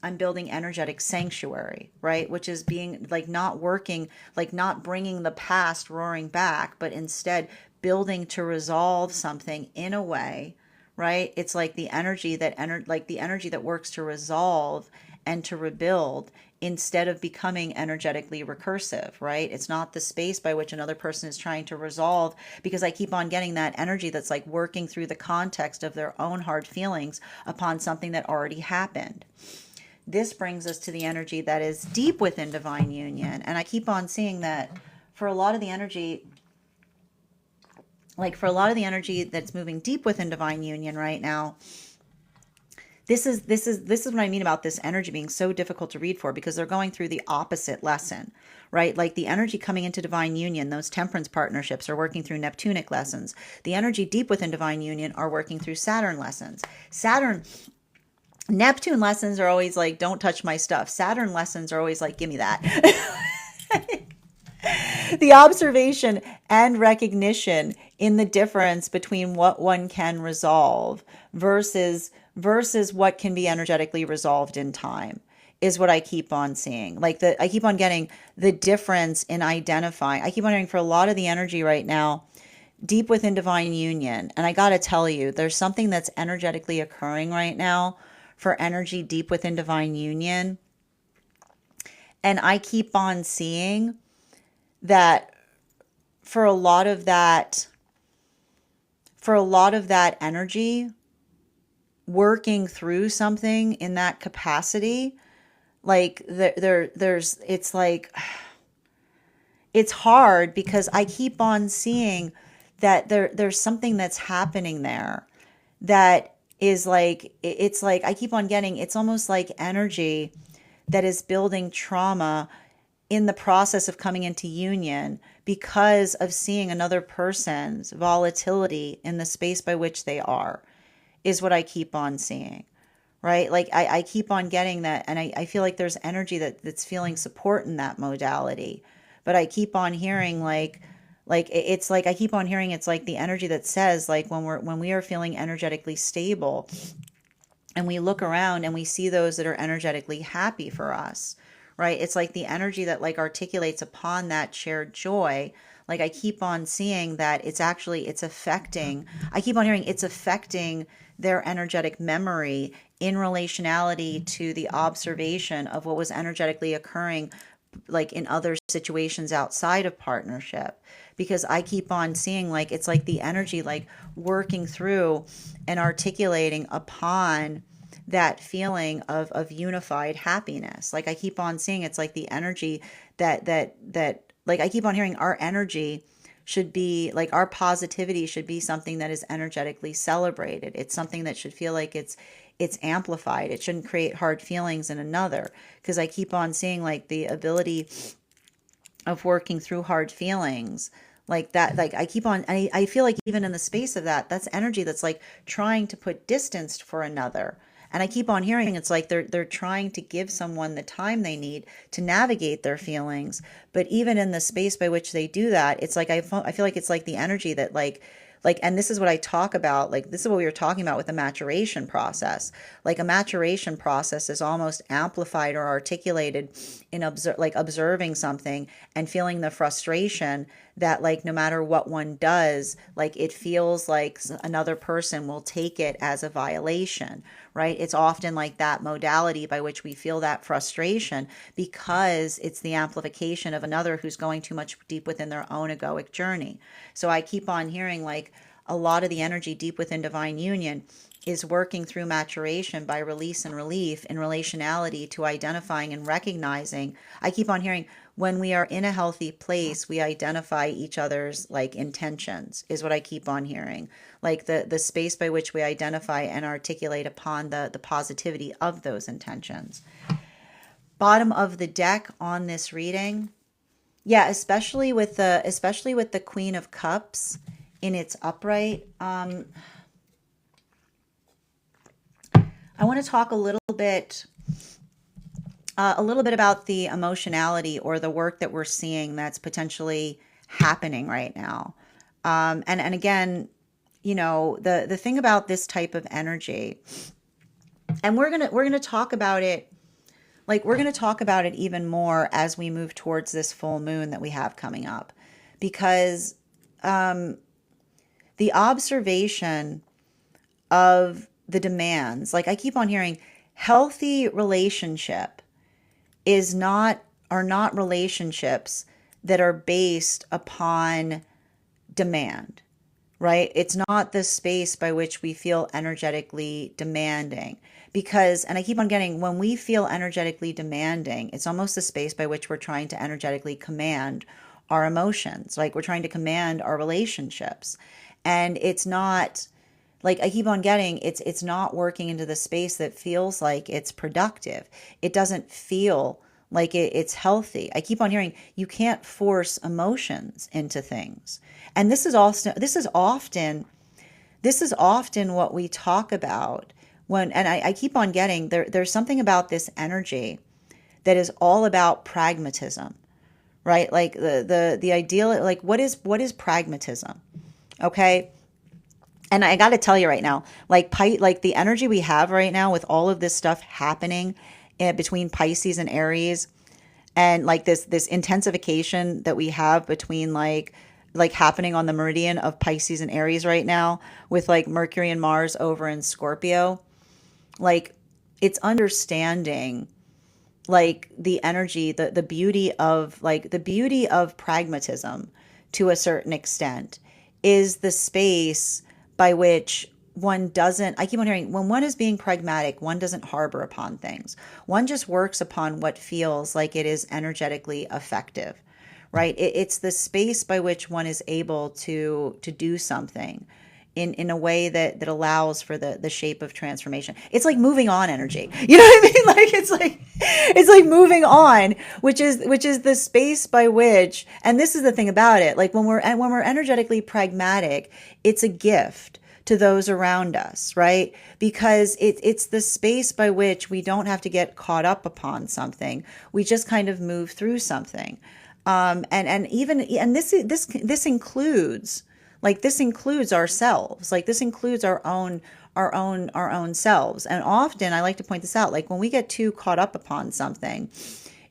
I'm building energetic sanctuary, right? Which is being like not working, like not bringing the past roaring back, but instead building to resolve something in a way, right? It's like the energy like the energy that works to resolve and to rebuild instead of becoming energetically recursive, right? It's not the space by which another person is trying to resolve, because I keep on getting that energy that's like working through the context of their own hard feelings upon something that already happened. This brings us to the energy that is deep within divine union. And I keep on seeing that for a lot of the energy, that's moving deep within divine union right now, this is what I mean about this energy being so difficult to read for, because they're going through the opposite lesson, right? Like the energy coming into divine union, those temperance partnerships are working through Neptunic lessons. The energy deep within divine union are working through Saturn lessons. Neptune lessons are always like, don't touch my stuff. Saturn lessons are always like, give me that. The observation and recognition in the difference between what one can resolve versus what can be energetically resolved in time is what I keep on seeing. Like I keep on getting the difference in identifying. I keep on hearing for a lot of the energy right now, deep within divine union. And I got to tell you, there's something that's energetically occurring right now for energy deep within divine union. And I keep on seeing that for a lot of that energy working through something in that capacity, like there's it's like it's hard, because I keep on seeing that there's something that's happening there that is like, it's like I keep on getting, it's almost like energy that is building trauma in the process of coming into union because of seeing another person's volatility in the space by which they are, is what I keep on seeing, right? Like I keep on getting that, and I feel like there's energy that's feeling support in that modality. But I keep on hearing it's like I keep on hearing it's like the energy that says, like when we are feeling energetically stable and we look around and we see those that are energetically happy for us, right? It's like the energy that like articulates upon that shared joy. Like I keep on seeing that it's affecting, I keep on hearing it's affecting their energetic memory in relationality to the observation of what was energetically occurring like in other situations outside of partnership. Because I keep on seeing like it's like the energy like working through and articulating upon that feeling of unified happiness. Like I keep on seeing it's like the energy that like I keep on hearing our energy should be like, our positivity should be something that is energetically celebrated. It's something that should feel like it's amplified. It shouldn't create hard feelings in another, because I keep on seeing like the ability of working through hard feelings like that. Like I keep on, I feel like even in the space of that, that's energy that's like trying to put distance for another. And I keep on hearing it's like they're trying to give someone the time they need to navigate their feelings. But even in the space by which they do that, it's like I feel like it's like the energy that and this is what I talk about, like this is what we were talking about with the maturation process. Like a maturation process is almost amplified or articulated in observing something and feeling the frustration that like no matter what one does, like it feels like another person will take it as a violation, right? It's often like that modality by which we feel that frustration because it's the amplification of another who's going too much deep within their own egoic journey. So I keep on hearing like a lot of the energy deep within divine union is working through maturation by release and relief in relationality to identifying and recognizing. I keep on hearing when we are in a healthy place, we identify each other's like intentions, is what I keep on hearing. Like the space by which we identify and articulate upon the positivity of those intentions. Bottom of the deck on this reading. Yeah, especially with the Queen of Cups in its upright. I want to talk a little bit about the emotionality or the work that we're seeing that's potentially happening right now. And again, you know, the thing about this type of energy, and we're gonna talk about it. Like we're going to talk about it even more as we move towards this full moon that we have coming up, because the observation of the demands, like I keep on hearing, healthy relationship are not relationships that are based upon demand, right? It's not the space by which we feel energetically demanding. Because, and I keep on getting, when we feel energetically demanding, it's almost the space by which we're trying to energetically command our emotions. Like we're trying to command our relationships. And it's not, like I keep on getting, it's not working into the space that feels like it's productive. It doesn't feel like it's healthy. I keep on hearing you can't force emotions into things. And this is often what we talk about when, and I keep on getting there's something about this energy that is all about pragmatism, right? Like the ideal, like what is pragmatism? Okay. And I got to tell you right now, like the energy we have right now with all of this stuff happening between Pisces and Aries, and like this intensification that we have between like happening on the meridian of Pisces and Aries right now with like Mercury and Mars over in Scorpio, like it's understanding like the energy, the beauty of pragmatism to a certain extent is the space by which one doesn't, I keep on hearing, when one is being pragmatic, one doesn't harbor upon things. One just works upon what feels like it is energetically effective, right? It's the space by which one is able to do something in a way that allows for the shape of transformation. It's like moving on energy. You know what I mean? Like it's like moving on, which is the space by which, and this is the thing about it, like when we're energetically pragmatic, it's a gift to those around us, right? Because it's the space by which we don't have to get caught up upon something. We just kind of move through something. And this includes, like this includes ourselves, like this includes our own selves. And often I like to point this out, like when we get too caught up upon something,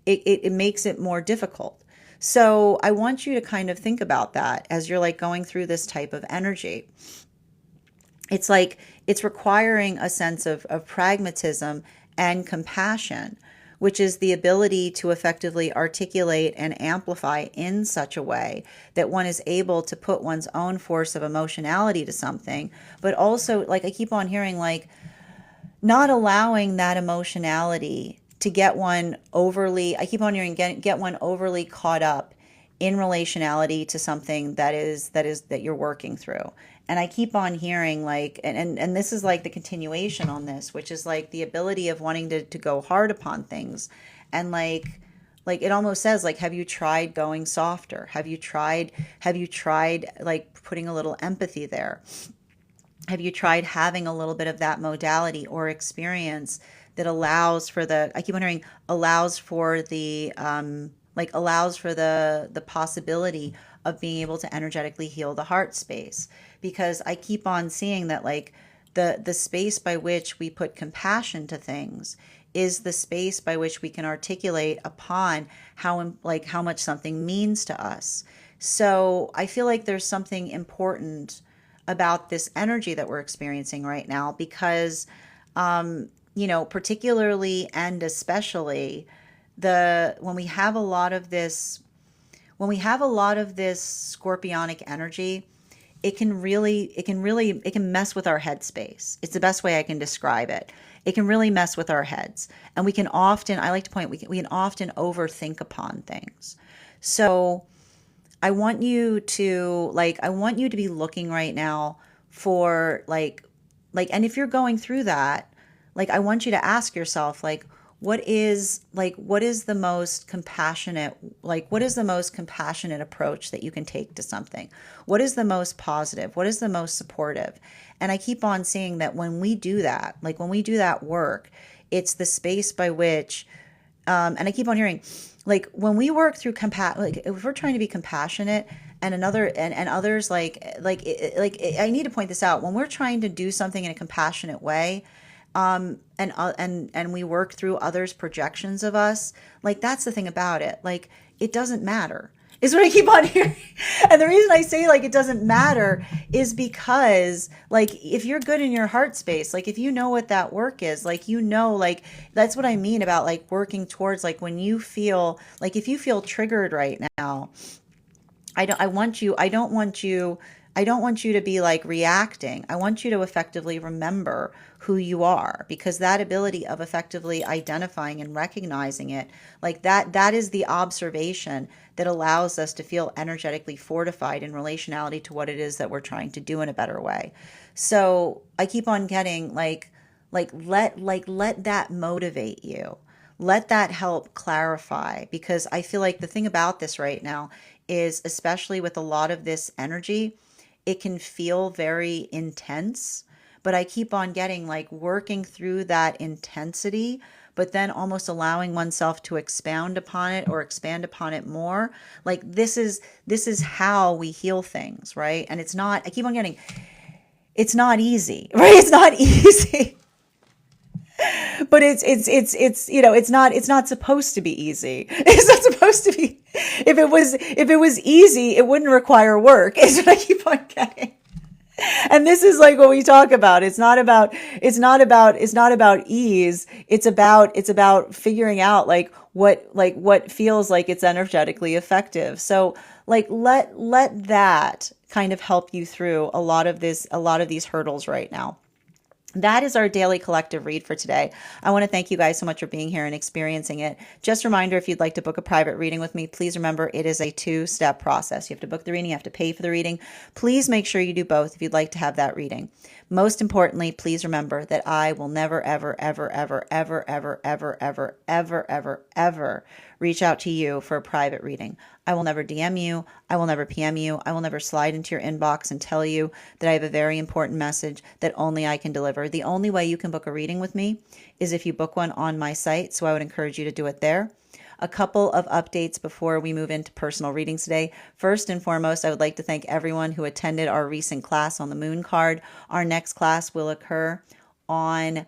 it makes it more difficult. So I want you to kind of think about that as you're like going through this type of energy. It's like it's requiring a sense of pragmatism and compassion, which is the ability to effectively articulate and amplify in such a way that one is able to put one's own force of emotionality to something, but also, like I keep on hearing, like not allowing that emotionality to get one overly, I keep on hearing, get one overly caught up in relationality to something that you're working through. And I keep on hearing like, and this is like the continuation on this, which is like the ability of wanting to go hard upon things. And like it almost says like, have you tried going softer? Have you tried like putting a little empathy there? Have you tried having a little bit of that modality or experience that allows for the, I keep on hearing, allows for the, like allows for the possibility of being able to energetically heal the heart space? Because I keep on seeing that like the space by which we put compassion to things is the space by which we can articulate upon like how much something means to us. So I feel like there's something important about this energy that we're experiencing right now because particularly and especially when we have a lot of this scorpionic energy, it can mess with our headspace. It's the best way I can describe it. It can really mess with our heads, and we can often, I like to point, we can often overthink upon things. So I want you to be looking right now for and if you're going through that, like I want you to ask yourself what is the most compassionate, what is the most compassionate approach that you can take to something? What is the most positive? What is the most supportive? And I keep on seeing that when we do that, like when we do that work, it's the space by which and I keep on hearing, like when we work through like if we're trying to be compassionate, and others I need to point this out. When we're trying to do something in a compassionate way, and we work through others' projections of us, like that's the thing about it. Like it doesn't matter. Is what I keep on hearing. And the reason I say like it doesn't matter is because like if you're good in your heart space, like if you know what that work is, like like that's what I mean about like working towards like when you feel like if you feel triggered right now, I don't want you to be like reacting. I want you to effectively remember who you are, because that ability of effectively identifying and recognizing it, like that is the observation that allows us to feel energetically fortified in relationality to what it is that we're trying to do in a better way. So I keep on getting let that motivate you. Let that help clarify, because I feel like the thing about this right now is, especially with a lot of this energy, it can feel very intense, but I keep on getting like working through that intensity, but then almost allowing oneself to expound upon it or expand upon it more. Like this is how we heal things, right? And it's not, I keep on getting, it's not easy, right? It's not easy. But it's not supposed to be easy. It's not supposed to be. If it was easy, it wouldn't require work. Is what I keep on getting. And this is like what we talk about. It's not about ease. It's about figuring out what feels like it's energetically effective. So like let that kind of help you through a lot of these hurdles right now. That is our daily collective read for today. I want to thank you guys so much for being here and experiencing it. Just a reminder, if you'd like to book a private reading with me, please remember it is a 2-step process. You have to book the reading, you have to pay for the reading. Please make sure you do both if you'd like to have that reading. Most importantly, please remember that I will never, ever, ever, ever, ever, ever, ever, ever, ever, ever, ever reach out to you for a private reading. I will never DM you. I will never PM you. I will never slide into your inbox and tell you that I have a very important message that only I can deliver. The only way you can book a reading with me is if you book one on my site, so I would encourage you to do it there. A couple of updates before we move into personal readings today. First and foremost, I would like to thank everyone who attended our recent class on the moon card. Our next class will occur on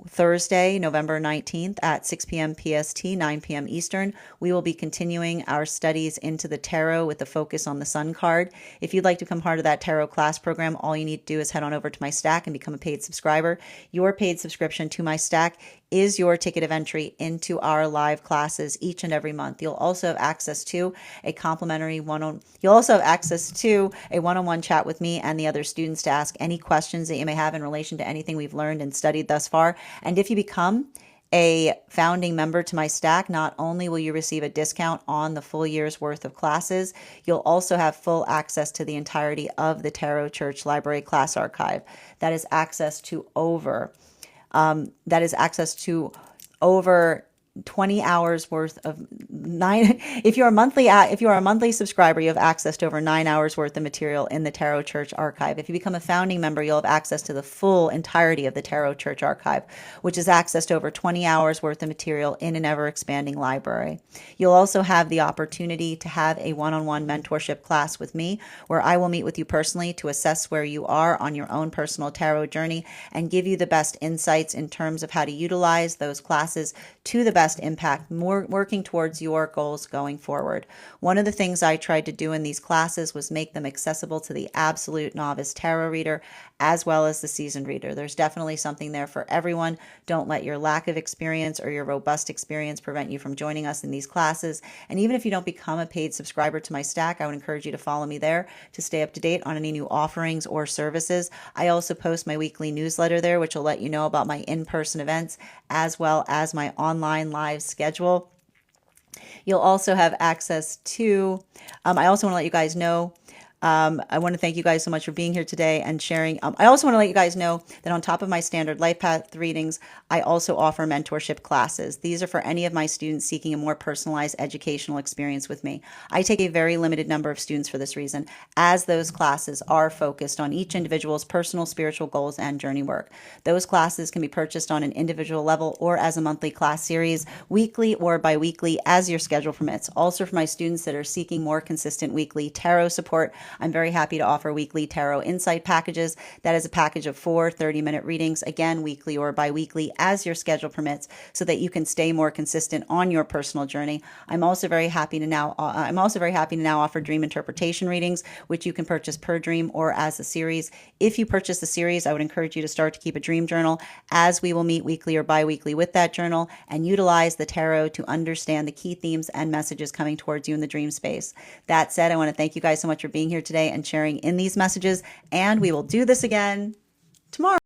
Thursday, November 19th at 6 p.m. PST, 9 p.m. Eastern. We will be continuing our studies into the tarot with a focus on the sun card. If you'd like to become part of that tarot class program, all you need to do is head on over to my stack and become a paid subscriber. Your paid subscription to my stack is your ticket of entry into our live classes each and every month. You'll also have access to a complimentary one-on-one chat with me and the other students to ask any questions that you may have in relation to anything we've learned and studied thus far. And if you become a founding member to my stack, not only will you receive a discount on the full year's worth of classes, you'll also have full access to the entirety of the Tarot Church Library Class Archive. That is access to over 20 hours worth of nine. If you are a monthly subscriber, you have access to over 9 hours worth of material in the Tarot Church Archive. If you become a founding member, you'll have access to the full entirety of the Tarot Church Archive, which is access to over 20 hours worth of material in an ever expanding library. You'll also have the opportunity to have a one-on-one mentorship class with me, where I will meet with you personally to assess where you are on your own personal tarot journey and give you the best insights in terms of how to utilize those classes to the best impact, more working towards your goals going forward. One of the things I tried to do in these classes was make them accessible to the absolute novice tarot reader as well as the seasoned reader. There's definitely something there for everyone. Don't let your lack of experience or your robust experience prevent you from joining us in these classes. And even if you don't become a paid subscriber to my stack, I would encourage you to follow me there to stay up to date on any new offerings or services. I also post my weekly newsletter there, which will let you know about my in-person events as well as my online live schedule. You'll also have access to, I also want to let you guys know, I want to thank you guys so much for being here today and sharing. I also want to let you guys know that on top of my standard life path readings, I also offer mentorship classes. These are for any of my students seeking a more personalized educational experience with me. I take a very limited number of students for this reason, as those classes are focused on each individual's personal spiritual goals and journey work. Those classes can be purchased on an individual level or as a monthly class series, weekly or bi-weekly, as your schedule permits. Also for my students that are seeking more consistent weekly tarot support, I'm very happy to offer weekly tarot insight packages. That is a package of 4 30-minute readings, again, weekly or bi-weekly, as your schedule permits, so that you can stay more consistent on your personal journey. I'm also very happy to now offer dream interpretation readings, which you can purchase per dream or as a series. If you purchase the series, I would encourage you to start to keep a dream journal, as we will meet weekly or bi-weekly with that journal and utilize the tarot to understand the key themes and messages coming towards you in the dream space. That said, I want to thank you guys so much for being here today and sharing in these messages, and we will do this again tomorrow.